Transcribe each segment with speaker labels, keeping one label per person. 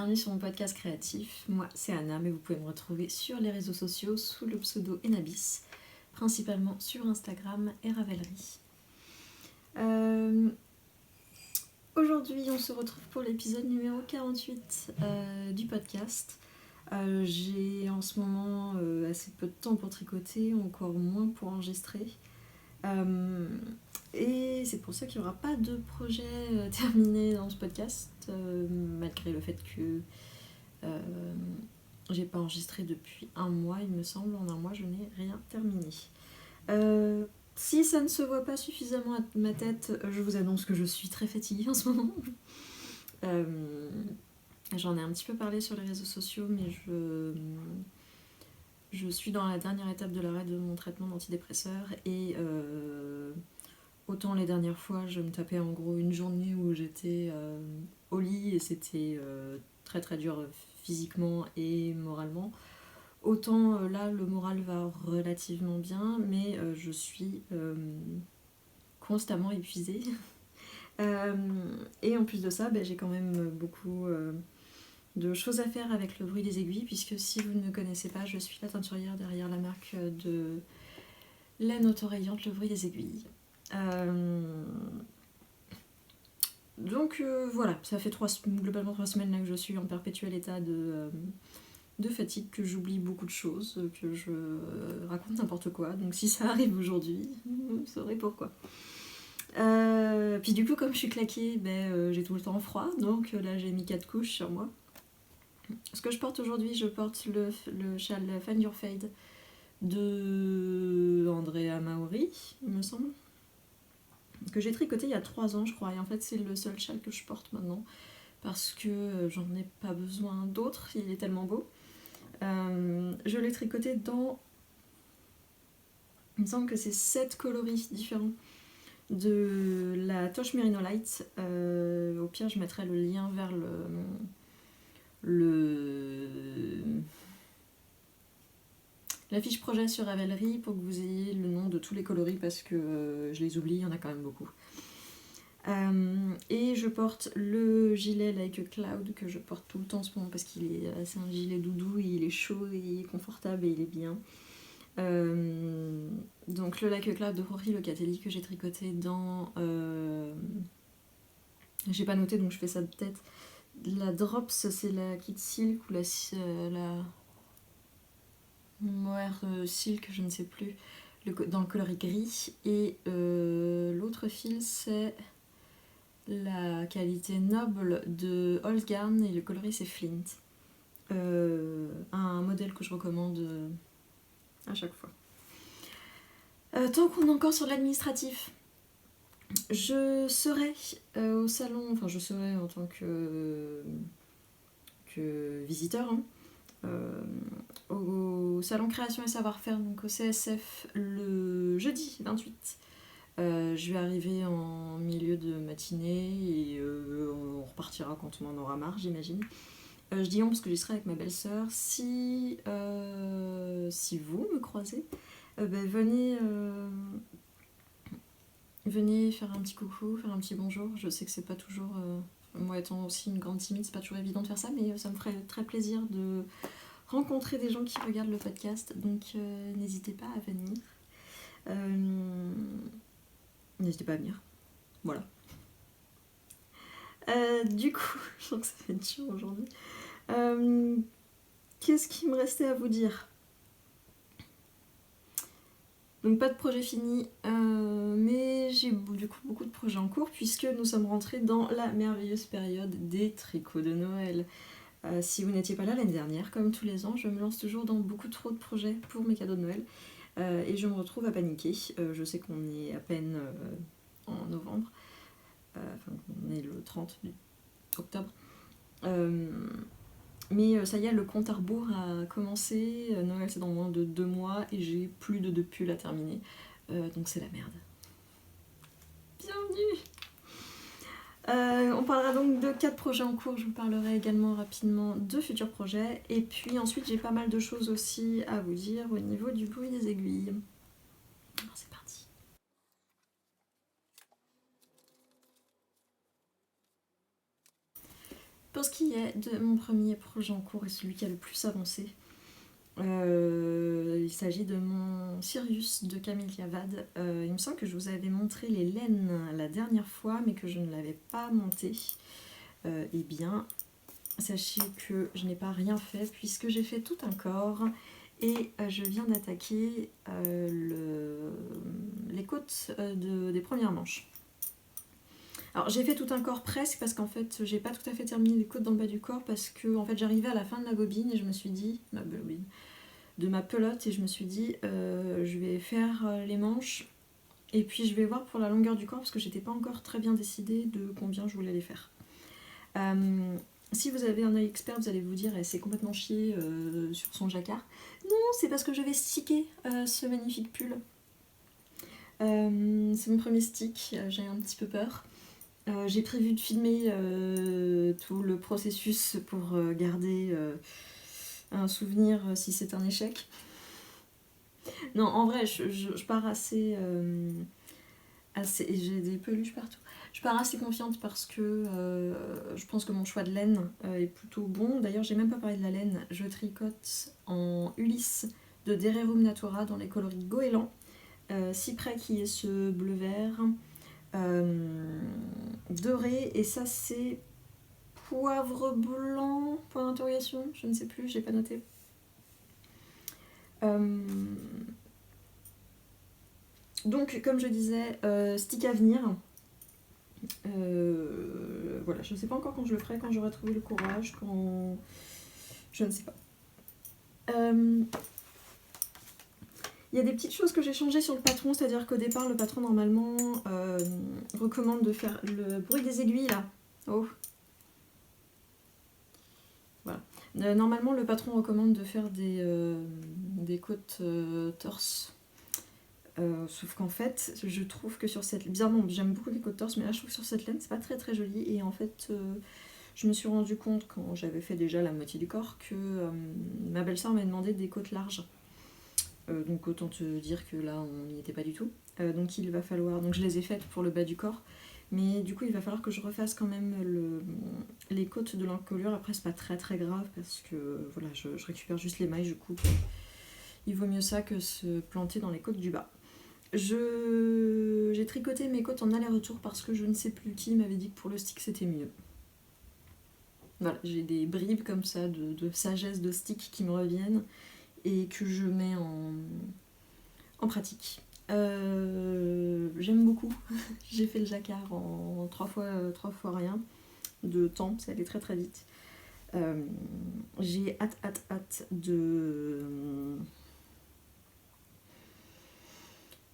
Speaker 1: bienvenue sur mon podcast créatif. Moi c'est Anna, mais vous pouvez me retrouver sur les réseaux sociaux sous le pseudo Enabis, principalement sur Instagram et Ravelry. Aujourd'hui on se retrouve pour l'épisode numéro 48 du podcast. J'ai en ce moment assez peu de temps pour tricoter, encore moins pour enregistrer. Et c'est pour ça qu'il n'y aura pas de projet terminé dans ce podcast, malgré le fait que j'ai pas enregistré depuis un mois, il me semble. En un mois, je n'ai rien terminé. Si ça ne se voit pas suffisamment à ma tête, je vous annonce que je suis très fatiguée en ce moment. J'en ai un petit peu parlé sur les réseaux sociaux, mais je suis dans la dernière étape de l'arrêt de mon traitement d'antidépresseur et autant les dernières fois je me tapais en gros une journée où j'étais au lit et c'était très très dur physiquement et moralement, autant là le moral va relativement bien, mais je suis constamment épuisée. Et en plus de ça, j'ai quand même beaucoup de choses à faire avec le bruit des aiguilles, puisque si vous ne me connaissez pas, je suis la teinturière derrière la marque de laine autorayante Le Bruit des Aiguilles. Donc voilà, ça fait globalement 3 semaines là que je suis en perpétuel état de fatigue, que j'oublie beaucoup de choses, que je raconte n'importe quoi. Donc si ça arrive aujourd'hui, vous saurez pourquoi. Puis du coup, comme je suis claquée, j'ai tout le temps froid, donc là j'ai mis 4 couches sur moi. Ce que je porte aujourd'hui, je porte le châle Find Your Fade de Andrea Maori, il me semble, que j'ai tricoté il y a 3 ans je crois, et en fait c'est le seul châle que je porte maintenant parce que j'en ai pas besoin d'autres, il est tellement beau. Je l'ai tricoté dans, il me semble que c'est 7 coloris différents de la Toche Merino Light. Au pire je mettrai le lien vers la fiche projet sur Ravelry pour que vous ayez le nom de tous les coloris, parce que je les oublie, il y en a quand même beaucoup. Et je porte le gilet Like a Cloud que je porte tout le temps en ce moment parce qu'il est, c'est un gilet doudou, il est chaud, il est confortable et il est bien. Donc le Like a Cloud de Rory Locatelli que j'ai tricoté dans... j'ai pas noté donc je fais ça de tête. La Drops, c'est la Kit Silk ou la Mohair Silk, je ne sais plus, dans le coloris gris. Et l'autre fil, c'est la qualité noble de Holzgarn et le coloris c'est Flint. Un modèle que je recommande à chaque fois. Tant qu'on est encore sur l'administratif, je serai au salon, enfin je serai en tant que visiteur, au salon Création et Savoir-faire, donc au CSF, le jeudi 28. Je vais arriver en milieu de matinée et on repartira quand on en aura marre, j'imagine. Je dis on parce que j'y serai avec ma belle-sœur. Si vous me croisez, venez faire un petit coucou, faire un petit bonjour. Je sais que c'est pas toujours, moi étant aussi une grande timide, c'est pas toujours évident de faire ça, mais ça me ferait très plaisir de rencontrer des gens qui regardent le podcast, donc n'hésitez pas à venir. N'hésitez pas à venir. Voilà. Du coup, je sens que ça va être dur aujourd'hui. Qu'est-ce qu'il me restait à vous dire ? Donc pas de projet fini, mais j'ai du coup beaucoup de projets en cours puisque nous sommes rentrés dans la merveilleuse période des tricots de Noël. Si vous n'étiez pas là l'année dernière, comme tous les ans, je me lance toujours dans beaucoup trop de projets pour mes cadeaux de Noël et je me retrouve à paniquer. Je sais qu'on est à peine en novembre, on est le 30 octobre. Mais ça y est, le compte à rebours a commencé. Noël c'est dans moins de 2 mois et j'ai plus de 2 pulls à terminer. Donc c'est la merde. Bienvenue. On parlera donc de 4 projets en cours. Je vous parlerai également rapidement de futurs projets. Et puis ensuite j'ai pas mal de choses aussi à vous dire au niveau du bruit des aiguilles. Alors c'est parti. pour ce qui est de mon premier projet en cours et celui qui a le plus avancé, il s'agit de mon Sirius de Camélia Vade. Il me semble que je vous avais montré les laines la dernière fois, mais que je ne l'avais pas monté. Eh bien, sachez que je n'ai pas rien fait puisque j'ai fait tout un corps et je viens d'attaquer les côtes des premières manches. Alors j'ai fait tout un corps presque parce qu'en fait j'ai pas tout à fait terminé les côtes dans le bas du corps parce que en fait j'arrivais à la fin de ma bobine et je me suis dit, de ma pelote, et je me suis dit je vais faire les manches et puis je vais voir pour la longueur du corps parce que j'étais pas encore très bien décidée de combien je voulais les faire. Si vous avez un œil expert, vous allez vous dire c'est complètement chier sur son jacquard. Non, c'est parce que je vais sticker ce magnifique pull. C'est mon premier stick, j'ai un petit peu peur. J'ai prévu de filmer tout le processus pour garder un souvenir si c'est un échec. Non, en vrai, je pars assez... j'ai des peluches partout. Je pars assez confiante parce que je pense que mon choix de laine est plutôt bon. D'ailleurs, j'ai même pas parlé de la laine. Je tricote en Ulysse de Dererum Natura dans les coloris goéland. Cyprès qui est ce bleu-vert. Doré, et ça c'est poivre blanc, point d'interrogation, je ne sais plus, j'ai pas noté. Donc comme je disais, stick à venir. Voilà, je ne sais pas encore quand je le ferai, quand j'aurai trouvé le courage, quand... Je ne sais pas. Il y a des petites choses que j'ai changées sur le patron, c'est-à-dire qu'au départ, le patron, normalement, recommande de faire le bruit des aiguilles, là. Oh. Voilà. Normalement, le patron recommande de faire des côtes torse. Sauf qu'en fait, je trouve que sur cette... Bizarrement, j'aime beaucoup les côtes torse, mais là, je trouve que sur cette laine, c'est pas très très joli. Et en fait, je me suis rendu compte, quand j'avais fait déjà la moitié du corps, que ma belle-sœur m'a demandé des côtes larges. Donc autant te dire que là on n'y était pas du tout. Donc il va falloir, donc je les ai faites pour le bas du corps, mais du coup il va falloir que je refasse quand même les côtes de l'encolure. Après c'est pas très très grave parce que voilà, je récupère juste les mailles, je coupe. Il vaut mieux ça que se planter dans les côtes du bas. J'ai tricoté mes côtes en aller-retour parce que je ne sais plus qui m'avait dit que pour le stick c'était mieux. Voilà, j'ai des bribes comme ça de sagesse de stick qui me reviennent et que je mets en pratique. J'aime beaucoup. J'ai fait le jacquard en 3 fois rien de temps, ça allait très très vite. J'ai hâte de...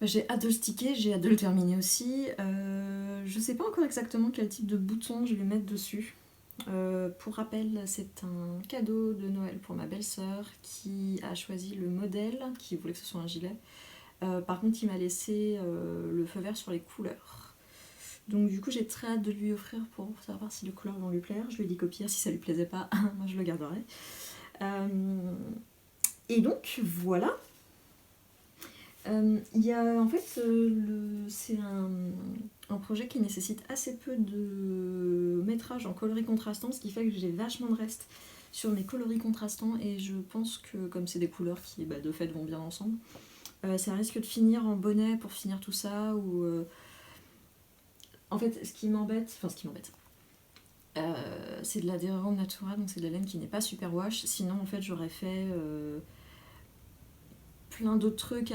Speaker 1: J'ai hâte de le sticker, j'ai hâte de le terminer aussi. Je sais pas encore exactement quel type de bouton je vais mettre dessus. Pour rappel, c'est un cadeau de Noël pour ma belle-sœur qui a choisi le modèle, qui voulait que ce soit un gilet. Par contre, il m'a laissé le feu vert sur les couleurs. Donc du coup, j'ai très hâte de lui offrir pour savoir si les couleurs vont lui plaire. Je lui ai dit qu'au pire, si ça lui plaisait pas, moi je le garderai. Et donc, voilà. Il y a en fait, c'est un projet qui nécessite assez peu de métrage en coloris contrastants, ce qui fait que j'ai vachement de reste sur mes coloris contrastants et je pense que comme c'est des couleurs qui de fait vont bien ensemble, ça risque de finir en bonnet pour finir tout ça ou en fait ce qui m'embête, c'est de la Dererum Natura, donc c'est de la laine qui n'est pas super wash, sinon en fait j'aurais fait plein d'autres trucs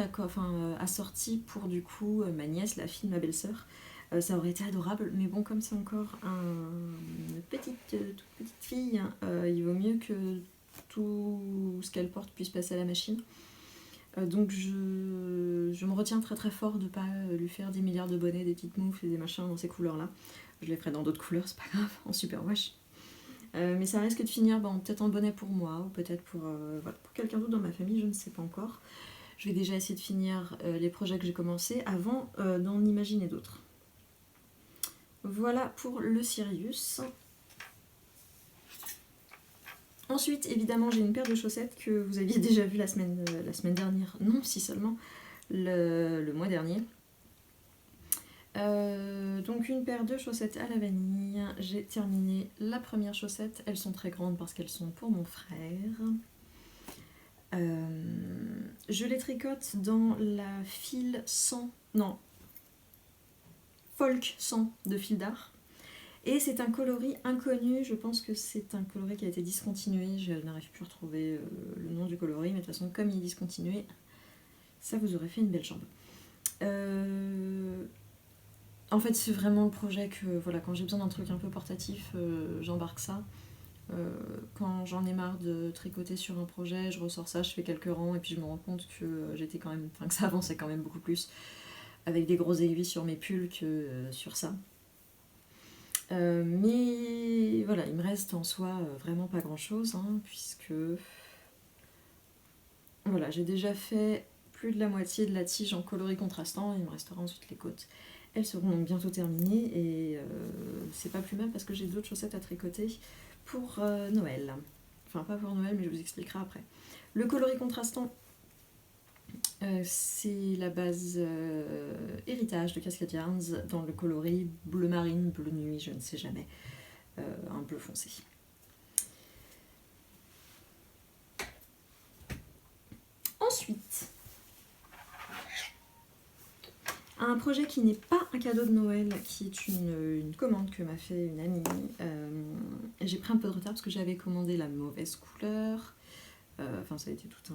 Speaker 1: assortis pour du coup ma nièce, la fille de ma belle-sœur. Ça aurait été adorable, mais bon, comme c'est encore une toute petite fille, il vaut mieux que tout ce qu'elle porte puisse passer à la machine. Donc je me retiens très très fort de pas lui faire des milliards de bonnets, des petites moufles et des machins dans ces couleurs-là. Je les ferai dans d'autres couleurs, c'est pas grave, en super wash. Mais ça risque de finir peut-être en bonnet pour moi, ou peut-être pour quelqu'un d'autre dans ma famille, je ne sais pas encore. Je vais déjà essayer de finir les projets que j'ai commencés avant d'en imaginer d'autres. Voilà pour le Sirius. Ensuite, évidemment, j'ai une paire de chaussettes que vous aviez déjà vues la semaine dernière. Non, si seulement, le mois dernier. Donc une paire de chaussettes à la vanille. J'ai terminé la première chaussette. Elles sont très grandes parce qu'elles sont pour mon frère. Je les tricote dans la fil 100, non, folk 100 de fil d'art. Et c'est un coloris inconnu, je pense que c'est un coloris qui a été discontinué, je n'arrive plus à retrouver le nom du coloris, mais de toute façon comme il est discontinué, ça vous aurait fait une belle jambe. En fait c'est vraiment le projet que, voilà, quand j'ai besoin d'un truc un peu portatif, j'embarque ça. Quand j'en ai marre de tricoter sur un projet, je ressors ça, je fais quelques rangs et puis je me rends compte que j'étais quand même, enfin que ça avançait quand même beaucoup plus avec des grosses aiguilles sur mes pulls que sur ça. Mais voilà, il me reste en soi vraiment pas grand chose, hein, puisque voilà, j'ai déjà fait plus de la moitié de la tige en coloris contrastant, il me restera ensuite les côtes. Elles seront donc bientôt terminées et c'est pas plus mal parce que j'ai d'autres chaussettes à tricoter pour Noël. Enfin pas pour Noël mais je vous expliquerai après. Le coloris contrastant, c'est la base héritage de Cascade Yarns dans le coloris bleu marine, bleu nuit, je ne sais jamais, un bleu foncé. Ensuite, un projet qui n'est pas un cadeau de Noël, qui est une commande que m'a fait une amie. J'ai pris un peu de retard parce que j'avais commandé la mauvaise couleur. Enfin, ça a été tout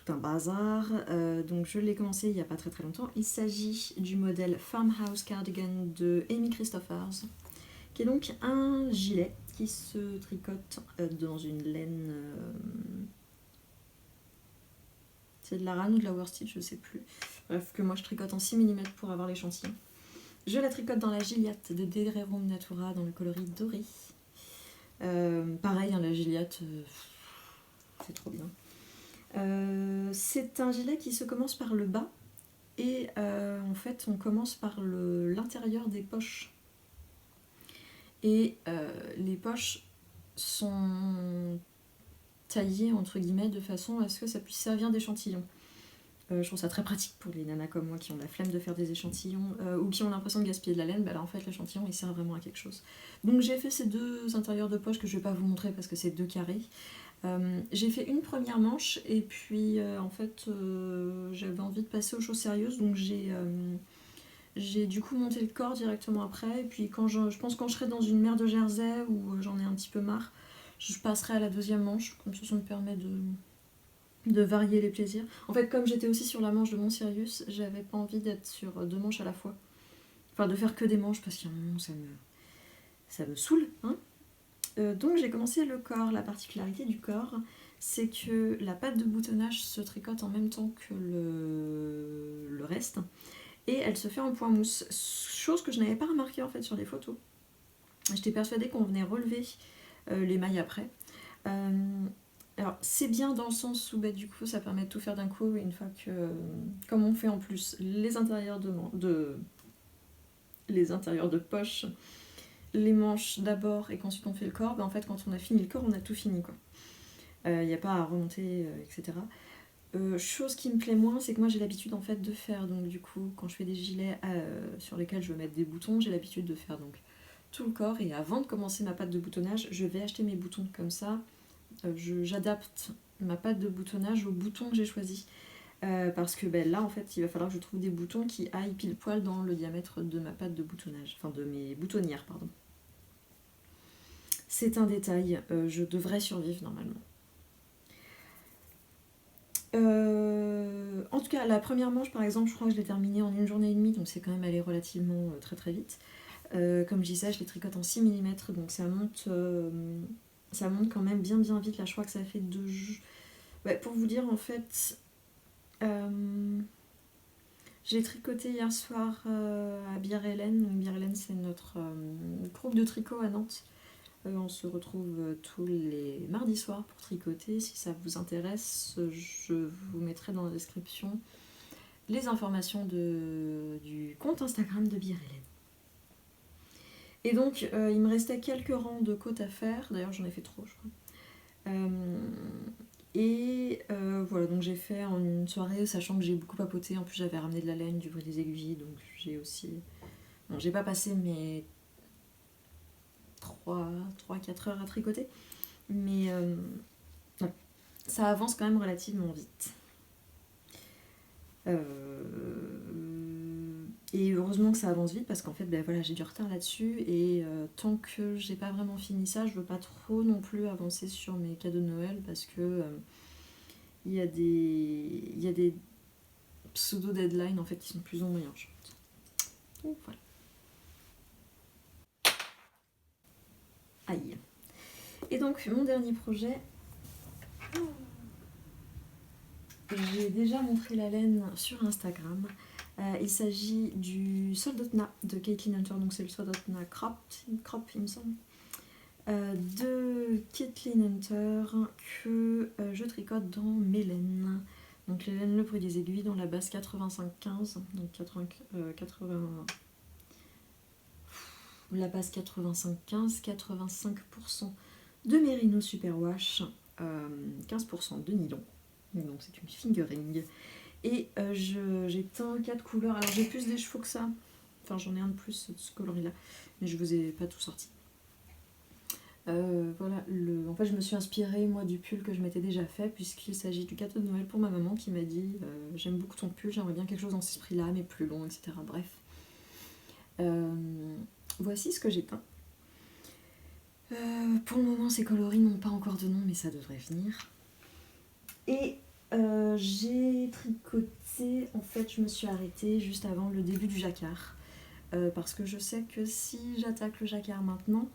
Speaker 1: un bazar. Donc je l'ai commencé il n'y a pas très très longtemps. Il s'agit du modèle Farmhouse Cardigan de Amy Christophers, qui est donc un gilet qui se tricote dans une laine... c'est de la rane ou de la worsted, je sais plus. Bref, que moi je tricote en 6 mm pour avoir l'échantillon. Je la tricote dans la Gilliatt de Dererum Natura dans le coloris doré. Pareil, hein, la Gilliatt, c'est trop bien. C'est un gilet qui se commence par le bas et en fait on commence par l'intérieur des poches. Et les poches sont taillées entre guillemets de façon à ce que ça puisse servir d'échantillon. Je trouve ça très pratique pour les nanas comme moi qui ont la flemme de faire des échantillons ou qui ont l'impression de gaspiller de la laine. Bah là en fait l'échantillon il sert vraiment à quelque chose. Donc j'ai fait ces deux intérieurs de poche que je vais pas vous montrer parce que c'est 2 carrés. J'ai fait une première manche et puis en fait j'avais envie de passer aux choses sérieuses donc j'ai du coup monté le corps directement après et puis quand je pense quand je serai dans une mer de jersey où j'en ai un petit peu marre, je passerai à la deuxième manche, comme ça me permet de varier les plaisirs. En fait comme j'étais aussi sur la manche de mon Sirius, j'avais pas envie d'être sur 2 manches à la fois. Enfin de faire que des manches parce qu'à un moment ça me saoule, hein. Donc j'ai commencé le corps. La particularité du corps, c'est que la patte de boutonnage se tricote en même temps que le reste et elle se fait en point mousse, chose que je n'avais pas remarqué en fait sur les photos. J'étais persuadée qu'on venait relever les mailles après. Alors c'est bien dans le sens où bah, du coup ça permet de tout faire d'un coup une fois que, comme on fait en plus les intérieurs les intérieurs de poche, les manches d'abord et qu'ensuite on fait le corps, bah en fait quand on a fini le corps on a tout fini quoi. Il n'y a pas à remonter etc. Chose qui me plaît moins, c'est que moi j'ai l'habitude en fait de faire donc du coup quand je fais des gilets sur lesquels je veux mettre des boutons, j'ai l'habitude de faire donc tout le corps et avant de commencer ma patte de boutonnage, je vais acheter mes boutons comme ça. J'adapte ma patte de boutonnage aux boutons que j'ai choisi. Parce que ben, là en fait il va falloir que je trouve des boutons qui aillent pile poil dans le diamètre de ma patte de boutonnage, enfin de mes boutonnières pardon. C'est un détail, je devrais survivre normalement. En tout cas, la première manche, par exemple, je crois que je l'ai terminée en 1 journée et demie, donc c'est quand même allé relativement très très vite. Comme je disais, je les tricote en 6 mm, donc ça monte quand même bien bien vite. Là, je crois que ça fait 2... Ouais, pour vous dire, en fait, j'ai tricoté hier soir à Bière-Hélène. Bière-Hélène, c'est notre groupe de tricot à Nantes. On se retrouve tous les mardis soirs pour tricoter. Si ça vous intéresse, je vous mettrai dans la description les informations du compte Instagram de Bière-Hélène. Et donc, il me restait quelques rangs de côtes à faire. D'ailleurs, j'en ai fait trop, je crois. Et voilà, donc j'ai fait en une soirée, sachant que j'ai beaucoup papoté, en plus j'avais ramené de la laine, du bruit des aiguilles, donc j'ai aussi... Bon, j'ai pas passé mes 3-4 heures à tricoter, mais ouais, ça avance quand même relativement vite. Et heureusement que ça avance vite parce qu'en fait ben voilà, j'ai du retard là-dessus et tant que j'ai pas vraiment fini ça, je veux pas trop non plus avancer sur mes cadeaux de Noël parce que il y a des pseudo deadlines en fait qui sont plus ou moins urgentes. Donc voilà. Aïe. Et donc mon dernier projet, j'ai déjà montré la laine sur Instagram. Il s'agit du Soldotna de Caitlin Hunter, donc c'est le Soldotna Crop il me semble, de Caitlin Hunter que je tricote dans mes laines. Donc les laines Le Bruit des Aiguilles dans la base 85-15, donc 80, la base 85-15, 85% de Merino Superwash, 15% de nylon, donc c'est une fingering. Et j'ai teint 4 couleurs. Alors j'ai plus des chevaux que ça. Enfin j'en ai un de plus de ce coloris là. Mais je vous ai pas tout sorti. Voilà, en fait je me suis inspirée moi du pull que je m'étais déjà fait. Puisqu'il s'agit du cadeau de Noël pour ma maman qui m'a dit j'aime beaucoup ton pull, j'aimerais bien quelque chose dans ce esprit là mais plus long, etc. Bref. Voici ce que j'ai teint. Pour le moment ces coloris n'ont pas encore de nom mais ça devrait venir. Et j'ai tricoté, en fait je me suis arrêtée juste avant le début du jacquard parce que je sais que si j'attaque le jacquard maintenant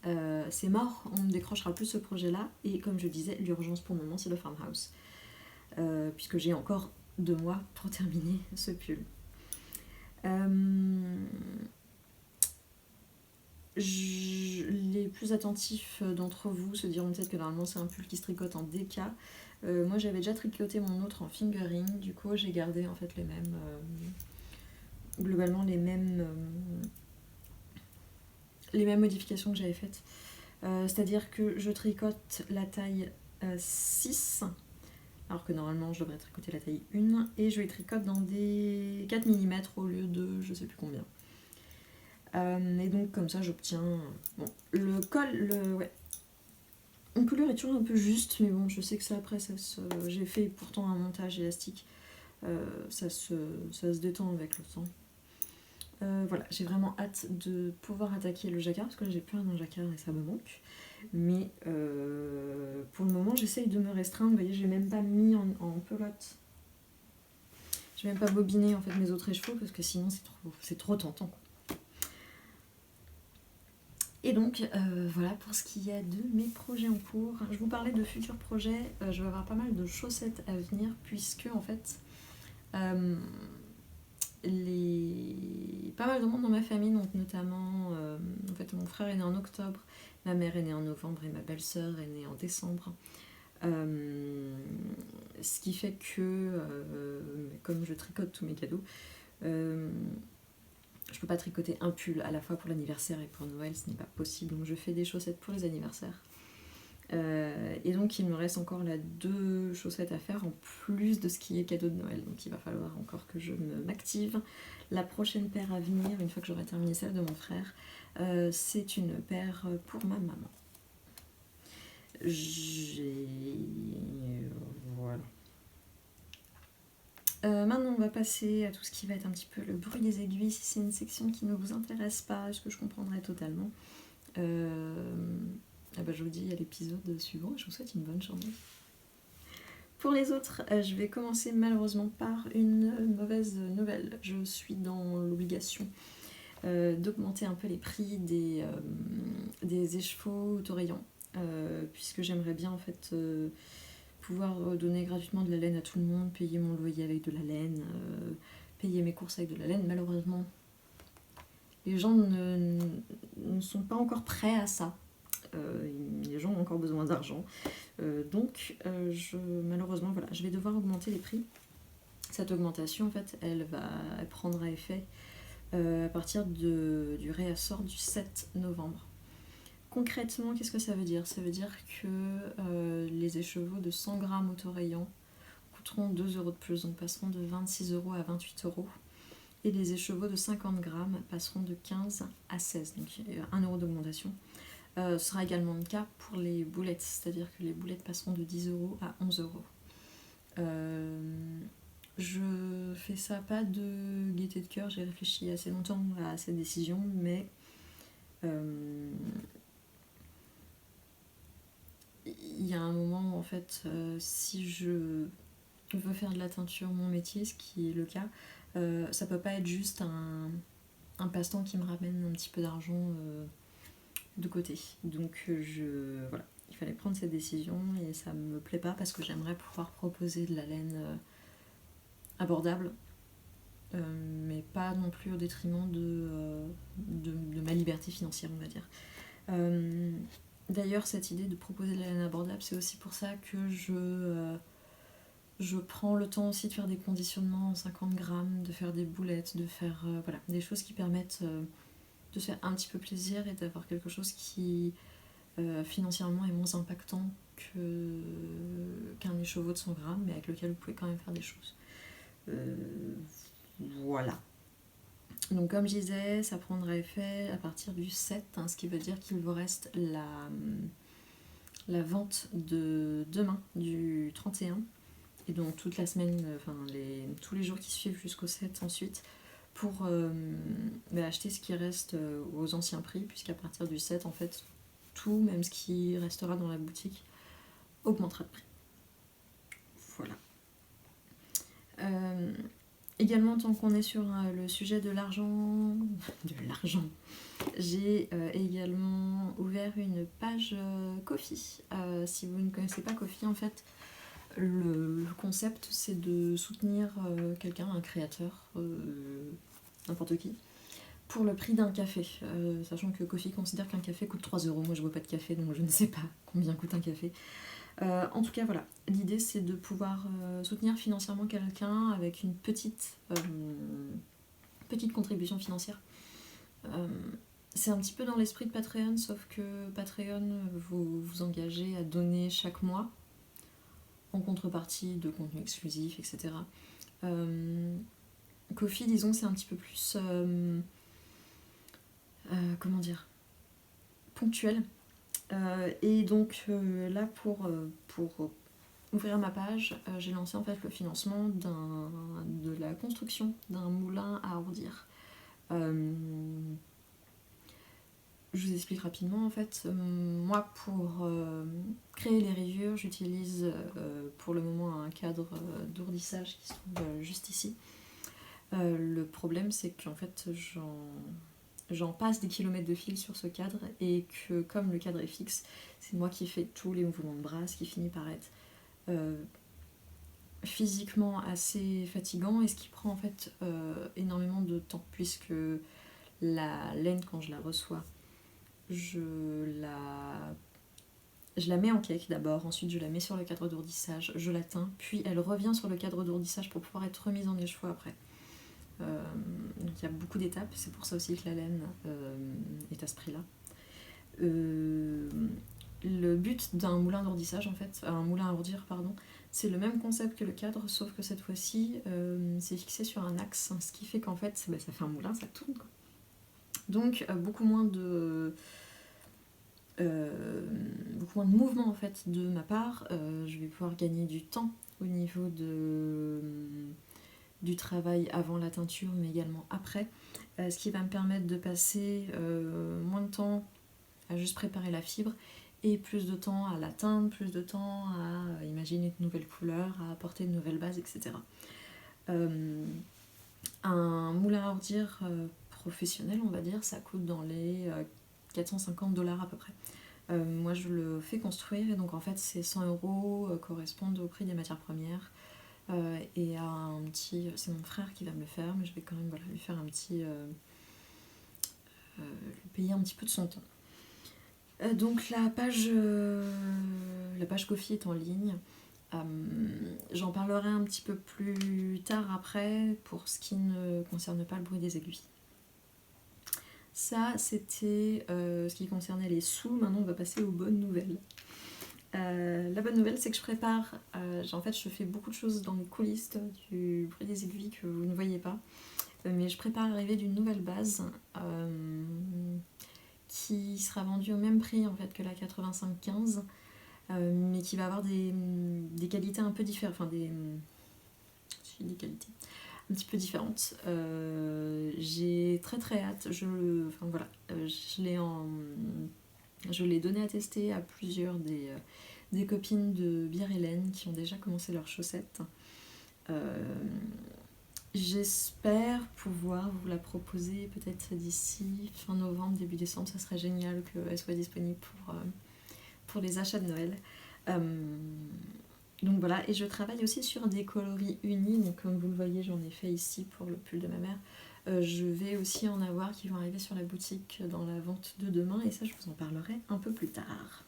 Speaker 1: c'est mort, on ne décrochera plus ce projet là et comme je disais l'urgence pour le moment c'est le farmhouse puisque j'ai encore 2 mois pour terminer ce pull. Les plus attentifs d'entre vous se diront peut-être que normalement c'est un pull qui se tricote en DK. Moi j'avais déjà tricoté mon autre en fingering, du coup j'ai gardé en fait les mêmes, globalement les mêmes modifications que j'avais faites. C'est-à-dire que je tricote la taille 6, alors que normalement je devrais tricoter la taille 1, et je les tricote dans des 4 mm au lieu de je sais plus combien. Et donc comme ça j'obtiens... Bon, le col, ouais. Mon couleur est toujours un peu juste, mais bon, je sais que ça après, j'ai fait pourtant un montage élastique, ça se détend avec le temps. Voilà, j'ai vraiment hâte de pouvoir attaquer le jacquard, parce que j'ai plus un jacquard et ça me manque. Mais pour le moment, j'essaye de me restreindre. Vous voyez, j'ai même pas mis en pelote. J'ai même pas bobiné en fait mes autres écheveaux, parce que sinon c'est trop tentant. Et donc voilà pour ce qu'il y a de mes projets en cours. Je vous parlais de futurs projets, je vais avoir pas mal de chaussettes à venir puisque en fait pas mal de monde dans ma famille, donc notamment en fait mon frère est né en octobre, ma mère est née en novembre et ma belle-sœur est née en décembre. Ce qui fait que comme je tricote tous mes cadeaux, je peux pas tricoter un pull à la fois pour l'anniversaire et pour Noël, ce n'est pas possible, donc je fais des chaussettes pour les anniversaires. Et donc il me reste encore là 2 chaussettes à faire en plus de ce qui est cadeau de Noël, donc il va falloir encore que je m'active. La prochaine paire à venir, une fois que j'aurai terminé celle de mon frère, c'est une paire pour ma maman. Voilà. Maintenant on va passer à tout ce qui va être un petit peu le bruit des aiguilles, si c'est une section qui ne vous intéresse pas, ce que je comprendrai totalement. Je vous dis à l'épisode suivant et je vous souhaite une bonne journée. Pour les autres, je vais commencer malheureusement par une mauvaise nouvelle. Je suis dans l'obligation d'augmenter un peu les prix des écheveaux taurillons, puisque j'aimerais bien en fait pouvoir donner gratuitement de la laine à tout le monde, payer mon loyer avec de la laine, payer mes courses avec de la laine. Malheureusement, les gens ne sont pas encore prêts à ça. Les gens ont encore besoin d'argent. Donc, malheureusement, voilà, je vais devoir augmenter les prix. Cette augmentation, en fait, elle prendra effet à partir du réassort du 7 novembre. concrètement, qu'est-ce que ça veut dire? Ça veut dire que les écheveaux de 100 grammes autorayants coûteront 2 € de plus, donc passeront de 26 € à 28 €. Et les écheveaux de 50 grammes passeront de 15 à 16, donc 1 € d'augmentation. Ce sera également le cas pour les boulettes, c'est-à-dire que les boulettes passeront de 10 € à 11 €. Je fais ça pas de gaieté de cœur, j'ai réfléchi assez longtemps à cette décision, mais il y a un moment en fait, si je veux faire de la teinture mon métier, ce qui est le cas, ça peut pas être juste un passe-temps qui me ramène un petit peu d'argent de côté. Donc voilà, il fallait prendre cette décision et ça me plaît pas parce que j'aimerais pouvoir proposer de la laine abordable, mais pas non plus au détriment de ma liberté financière, on va dire. D'ailleurs, cette idée de proposer de la laine abordable, c'est aussi pour ça que je prends le temps aussi de faire des conditionnements en 50 grammes, de faire des boulettes, de faire voilà, des choses qui permettent de se faire un petit peu plaisir et d'avoir quelque chose qui financièrement est moins impactant qu'un écheveau de 100 grammes, mais avec lequel vous pouvez quand même faire des choses. Voilà. Donc comme je disais, ça prendra effet à partir du 7, hein, ce qui veut dire qu'il vous reste la vente de demain, du 31, et donc toute la semaine, tous les jours qui suivent jusqu'au 7 ensuite, pour acheter ce qui reste aux anciens prix, puisqu'à partir du 7, en fait, tout, même ce qui restera dans la boutique, augmentera de prix. Voilà. Également, tant qu'on est sur le sujet de l'argent, j'ai également ouvert une page Ko-fi. Si vous ne connaissez pas Ko-fi, en fait, le concept c'est de soutenir quelqu'un, un créateur, n'importe qui, pour le prix d'un café. Sachant que Ko-fi considère qu'un café coûte 3 €. Moi je bois pas de café donc je ne sais pas combien coûte un café. En tout cas, voilà, l'idée c'est de pouvoir soutenir financièrement quelqu'un avec une petite contribution financière. C'est un petit peu dans l'esprit de Patreon, sauf que Patreon, vous vous engagez à donner chaque mois en contrepartie de contenu exclusif, etc. Ko-fi, disons, c'est un petit peu plus comment dire, ponctuel. Et donc là, pour ouvrir ma page, j'ai lancé en fait le financement de la construction d'un moulin à ordir. Je vous explique rapidement en fait. Moi, pour créer les rayures, j'utilise pour le moment un cadre d'ourdissage qui se trouve juste ici. Le problème, c'est qu'en fait, j'en passe des kilomètres de fil sur ce cadre et que comme le cadre est fixe, c'est moi qui fais tous les mouvements de bras, ce qui finit par être physiquement assez fatigant et ce qui prend en fait énormément de temps, puisque la laine, quand je la reçois, je la mets en cake d'abord, ensuite je la mets sur le cadre d'ourdissage, je la teins, puis elle revient sur le cadre d'ourdissage pour pouvoir être remise en écheveau après. Donc il y a beaucoup d'étapes, c'est pour ça aussi que la laine est à ce prix-là. Le but d'un moulin d'ourdissage, en fait, un moulin à ourdir, pardon, c'est le même concept que le cadre, sauf que cette fois-ci, c'est fixé sur un axe, ce qui fait qu'en fait, ça fait un moulin, ça tourne, quoi. Donc beaucoup moins de mouvement en fait de ma part. Je vais pouvoir gagner du temps au niveau du travail avant la teinture, mais également après, ce qui va me permettre de passer moins de temps à juste préparer la fibre et plus de temps à la teindre, plus de temps à imaginer de nouvelles couleurs, à apporter de nouvelles bases, etc. Un moulin à ordir professionnel, on va dire, ça coûte dans les 450 $ à peu près. Moi je le fais construire et donc en fait ces 100 € correspondent au prix des matières premières et à un petit... C'est mon frère qui va me le faire, mais je vais quand même lui faire un petit... lui payer un petit peu de son temps. Donc la page Ko-fi est en ligne. J'en parlerai un petit peu plus tard après pour ce qui ne concerne pas le bruit des aiguilles. Ça, c'était ce qui concernait les sous. Maintenant, on va passer aux bonnes nouvelles. La bonne nouvelle, c'est que je prépare, en fait, je fais beaucoup de choses dans les coulisses du bruit des aiguilles que vous ne voyez pas. Mais je prépare l'arrivée d'une nouvelle base qui sera vendue au même prix en fait que la 85-15, mais qui va avoir des qualités un peu différentes, enfin des qualités un petit peu différentes. J'ai très hâte. Enfin voilà, je l'ai donné à tester à plusieurs des copines de Bière Hélène qui ont déjà commencé leurs chaussettes. J'espère pouvoir vous la proposer peut-être d'ici fin novembre, début décembre. Ça serait génial qu'elle soit disponible pour les achats de Noël. Donc voilà, et je travaille aussi sur des coloris unis. Donc comme vous le voyez, j'en ai fait ici pour le pull de ma mère. Je vais aussi en avoir qui vont arriver sur la boutique dans la vente de demain, et ça je vous en parlerai un peu plus tard.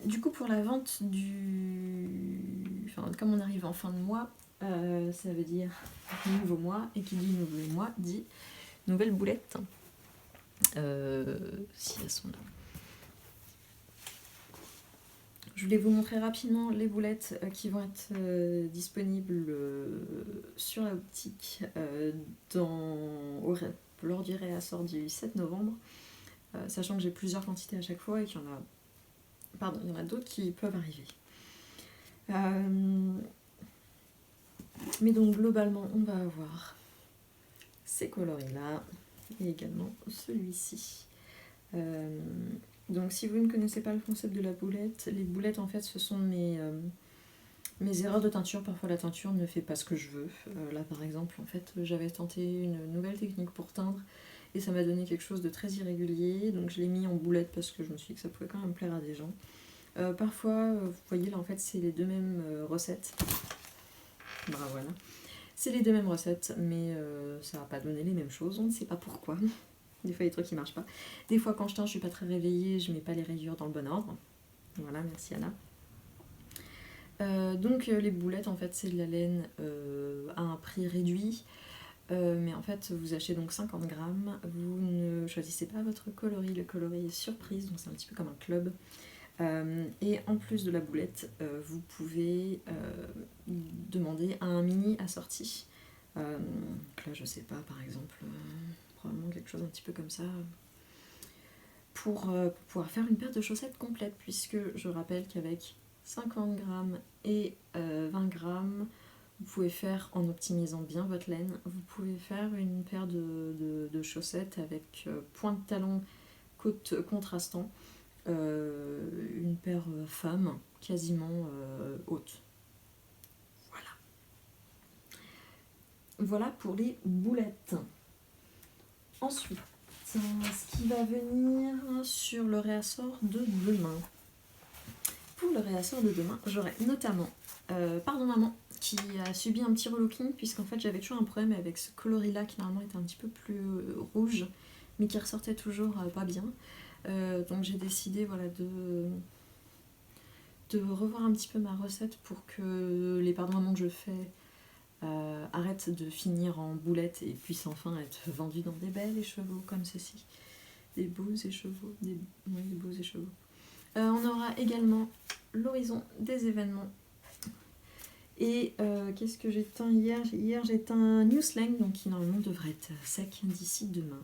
Speaker 1: Du coup, pour la vente enfin, comme on arrive en fin de mois, ça veut dire nouveau mois, et qui dit nouveau mois dit nouvelle boulette. Si elles sont là. Je voulais vous montrer rapidement les boulettes qui vont être disponibles sur la boutique lors du réassort du 7 novembre. Sachant que j'ai plusieurs quantités à chaque fois et qu'il y en a d'autres qui peuvent arriver. Mais donc globalement, on va avoir ces coloris-là et également celui-ci. Donc si vous ne connaissez pas le concept de la boulette, les boulettes en fait ce sont mes erreurs de teinture. Parfois la teinture ne fait pas ce que je veux. Là par exemple en fait j'avais tenté une nouvelle technique pour teindre et ça m'a donné quelque chose de très irrégulier, donc je l'ai mis en boulette parce que je me suis dit que ça pouvait quand même plaire à des gens. Parfois, vous voyez là en fait c'est les deux mêmes recettes. Bah voilà. C'est les deux mêmes recettes, mais ça va pas donner les mêmes choses, on ne sait pas pourquoi. Des fois, il y a des trucs qui marchent pas. Des fois, quand je teins, je suis pas très réveillée, je mets pas les rayures dans le bon ordre. Voilà, merci Anna. Donc, les boulettes, en fait, c'est de la laine à un prix réduit. Mais en fait, vous achetez donc 50 grammes. Vous ne choisissez pas votre coloris. Le coloris est surprise, donc c'est un petit peu comme un club. Et en plus de la boulette, vous pouvez demander un mini assorti. Donc là, je sais pas, par exemple, probablement quelque chose un petit peu comme ça, pour pouvoir faire une paire de chaussettes complète, puisque je rappelle qu'avec 50 grammes et 20 grammes, vous pouvez faire, en optimisant bien votre laine, vous pouvez faire une paire de chaussettes avec point de talon côte contrastant, une paire femme quasiment haute. Voilà pour les boulettes. Ensuite, ce qui va venir sur le réassort de demain. Pour le réassort de demain, j'aurai notamment Pardon Maman, qui a subi un petit relooking, puisqu'en fait j'avais toujours un problème avec ce coloris-là qui normalement était un petit peu plus rouge, mais qui ressortait toujours pas bien. Donc j'ai décidé voilà, de revoir un petit peu ma recette pour que les Pardon Maman que je fais arrêtent de finir en boulettes et puissent enfin être vendus dans des belles écheveaux comme ceci. Des beaux écheveaux. Des beaux écheveaux. On aura également l'horizon des événements. Et qu'est-ce que j'ai teint hier? Hier j'ai teint un New Slang, donc qui normalement devrait être sec d'ici demain.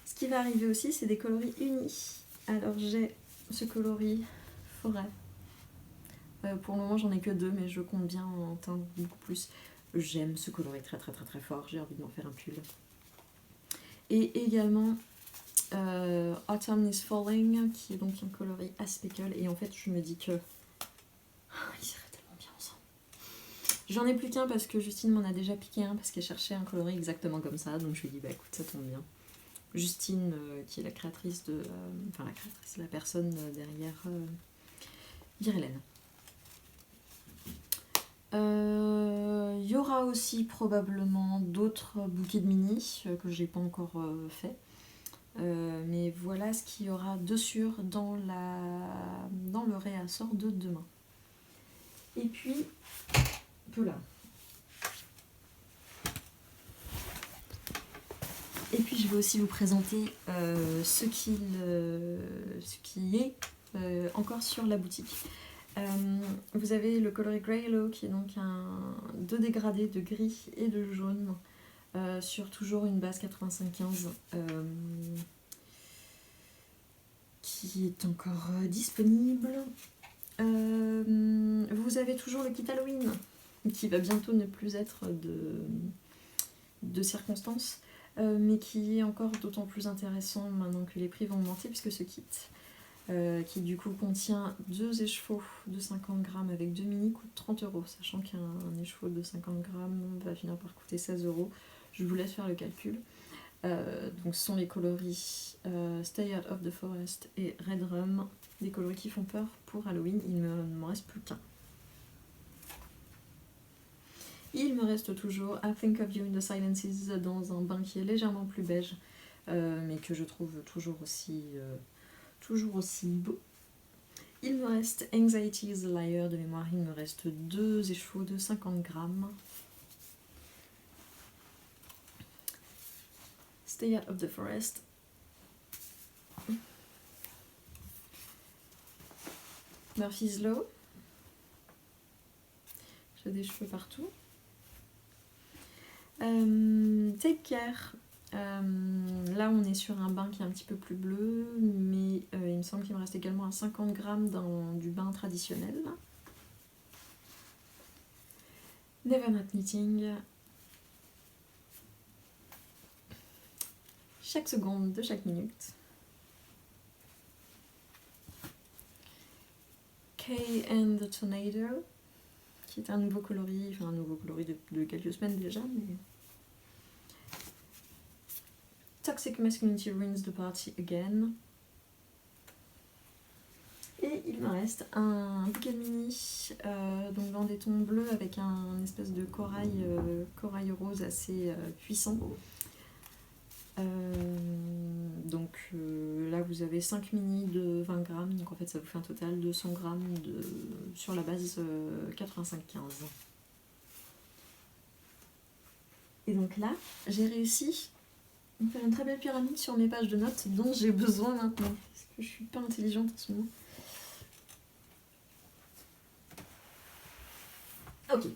Speaker 1: Ce qui va arriver aussi, c'est des coloris unis. Alors j'ai ce coloris forêt. Pour le moment j'en ai que 2, mais je compte bien en teindre beaucoup plus. J'aime ce coloris très fort, j'ai envie de m'en faire un pull. Et également Autumn is Falling, qui est donc un coloris à speckle, et en fait je me dis que ils iraient tellement bien ensemble. J'en ai plus qu'un parce que Justine m'en a déjà piqué un parce qu'elle cherchait un coloris exactement comme ça, donc je lui ai dit bah écoute, ça tombe bien. Justine, qui est la créatrice de... la personne derrière Virélène. Il y aura aussi probablement d'autres bouquets de mini que j'ai pas encore fait. Mais voilà ce qu'il y aura de sûr dans le réassort de demain. Et puis, là. Et puis je vais aussi vous présenter ce qui est encore sur la boutique. Vous avez le coloris Grey Yellow qui est donc deux dégradés de gris et de jaune sur toujours une base 85-15 qui est encore disponible. Vous avez toujours le kit Halloween qui va bientôt ne plus être de circonstance, mais qui est encore d'autant plus intéressant maintenant que les prix vont augmenter, puisque ce kit qui du coup contient 2 échevaux de 50 grammes avec 2 mini coûte 30 €, sachant qu'un écheveau de 50 grammes va finir par coûter 16 €. Je vous laisse faire le calcul. Donc ce sont les coloris Stay Out of the Forest et Red Rum, des coloris qui font peur pour Halloween. Il ne m'en reste plus qu'un. Il me reste toujours I Think of You in the Silences dans un bain qui est légèrement plus beige, mais que je trouve toujours aussi beau. Il me reste Anxiety is a Liar de mémoire. Il me reste 2 échevaux de 50 grammes. Stay Out of the Forest. Murphy's Law. J'ai des cheveux partout. Take Care. Là on est sur un bain qui est un petit peu plus bleu, mais il me semble qu'il me reste également un 50 grammes du bain traditionnel. Never Not Knitting. Chaque seconde de chaque minute. Kay and the Tornado, qui est un nouveau coloris de quelques semaines déjà, mais... Toxic Masculinity Ruins the Party Again. Et il me reste un bouquet de mini, donc dans des tons bleus avec un espèce de corail rose assez puissant. Là vous avez 5 mini de 20 grammes, donc en fait ça vous fait un total de 100 grammes sur la base 85-15. Et donc là, j'ai réussi à faire une très belle pyramide sur mes pages de notes dont j'ai besoin maintenant, parce que je suis pas intelligente en ce moment. Ok.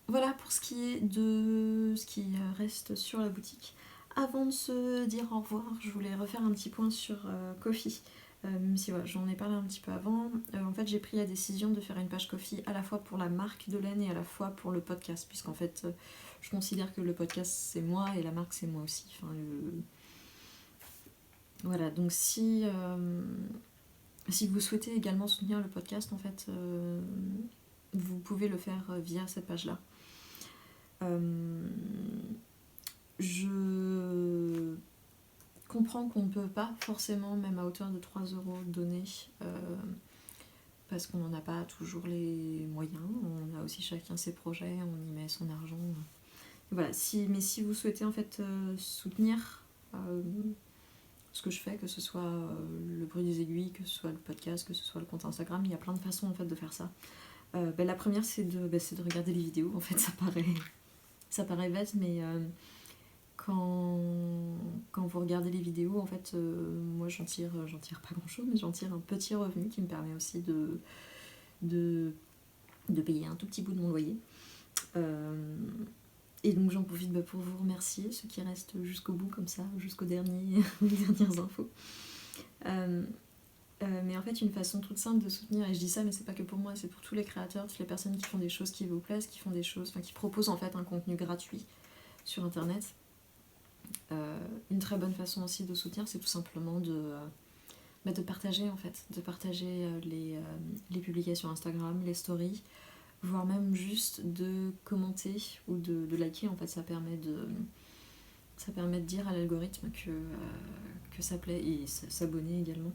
Speaker 1: Voilà pour ce qui est de ce qui reste sur la boutique. Avant de se dire au revoir, je voulais refaire un petit point sur Ko-fi. Même si voilà, j'en ai parlé un petit peu avant. En fait, j'ai pris la décision de faire une page Ko-fi à la fois pour la marque de laine et à la fois pour le podcast, puisqu'en fait, je considère que le podcast c'est moi et la marque c'est moi aussi. Enfin, voilà, donc si vous souhaitez également soutenir le podcast, en fait, vous pouvez le faire via cette page-là. Je comprends qu'on ne peut pas forcément, même à hauteur de 3 € donner, parce qu'on n'en a pas toujours les moyens. On a aussi chacun ses projets, on y met son argent. Voilà, mais si vous souhaitez en fait soutenir ce que je fais, que ce soit le bruit des aiguilles, que ce soit le podcast, que ce soit le compte Instagram, il y a plein de façons en fait de faire ça. La première c'est de regarder les vidéos. En fait ça paraît bête, mais quand vous regardez les vidéos, en fait moi j'en tire pas grand chose, mais j'en tire un petit revenu qui me permet aussi de payer un tout petit bout de mon loyer. Et donc j'en profite pour vous remercier, ceux qui restent jusqu'au bout comme ça, jusqu'aux dernières infos. Mais en fait, une façon toute simple de soutenir, et je dis ça, mais c'est pas que pour moi, c'est pour tous les créateurs, toutes les personnes qui font des choses qui vous plaisent, qui font des choses, qui proposent en fait un contenu gratuit sur internet. Une très bonne façon aussi de soutenir, c'est tout simplement de partager en fait, de partager les publications Instagram, les stories, voire même juste de commenter ou de liker. En fait, ça permet de dire à l'algorithme que ça plaît, et s'abonner également.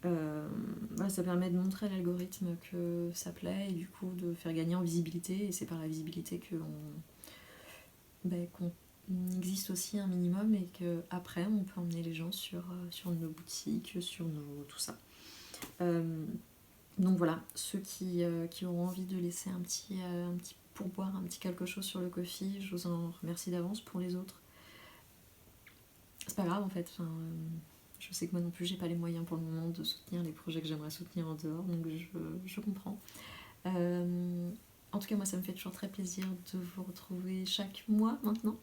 Speaker 1: Voilà, ça permet de montrer à l'algorithme que ça plaît, et du coup de faire gagner en visibilité, et c'est par la visibilité qu'on existe aussi un minimum, et qu'après on peut emmener les gens sur nos boutiques, sur tout ça. Donc voilà, ceux qui auront envie de laisser un petit pourboire, un petit quelque chose sur le Ko-fi, je vous en remercie d'avance. Pour les autres, c'est pas grave en fait. Enfin, je sais que moi non plus j'ai pas les moyens pour le moment de soutenir les projets que j'aimerais soutenir en dehors, donc je comprends. En tout cas, moi ça me fait toujours très plaisir de vous retrouver chaque mois maintenant.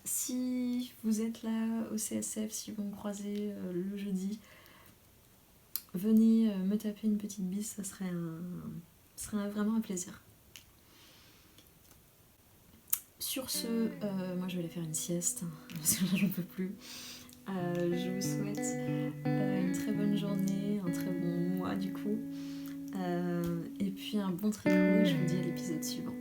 Speaker 1: Si vous êtes là au CSF, si vous me croisez le jeudi, venez me taper une petite bise, ça serait vraiment un plaisir. Sur ce, moi je vais aller faire une sieste, parce que là j'en peux plus. Je vous souhaite une très bonne journée, un très bon mois du coup, et puis un bon tricot, et je vous dis à l'épisode suivant.